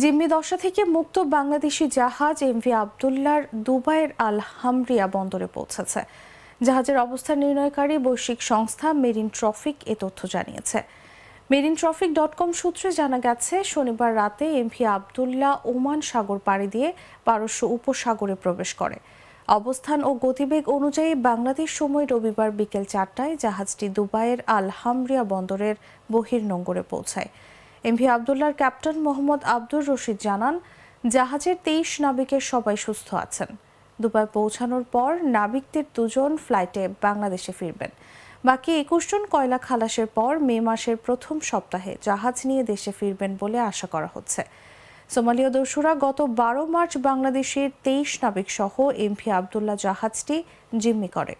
জিম্মি দশা থেকে মুক্ত বাংলাদেশি জাহাজ এমভি আবদুল্লাহর দুবাইয়ের আল হামরিয়া বন্দরে পৌঁছেছে। জাহাজের অবস্থান নির্ণয়কারী বৈশ্বিক সংস্থা মেরিন ট্রফিক এ তথ্য জানিয়েছে। মেরিনট্রফিক.কম সূত্রে জানা গেছে, শনিবার রাতে এমভি আবদুল্লাহ ওমান সাগর পাড়ি দিয়ে পারস্য উপসাগরে প্রবেশ করে। অবস্থান ও গতিবেগ অনুযায়ী বাংলাদেশ সময় রবিবার বিকেল 4টায় জাহাজটি দুবাইয়ের আল হামরিয়া বন্দরের বহির্নোঙরে পৌঁছায়। এমভি আবদুল্লাহর ক্যাপ্টেন মোহাম্মদ আব্দুর রশিদ জানান, জাহাজের 23 নাবিকের সবাই সুস্থ আছেন। দুবাই পৌঁছানোর পর নাবিকদের 2 জন ফ্লাইটে বাংলাদেশে ফিরবেন। বাকি 21 জন কয়লা খালাসের পর মে মাসের প্রথম সপ্তাহে জাহাজ নিয়ে দেশে ফিরবেন বলে আশা করা হচ্ছে। সোমালীয় দস্যুরা গত 12 মার্চ বাংলাদেশের 23 নাবিক সহ এমভি আবদুল্লাহ জাহাজটি জিম্মি করে।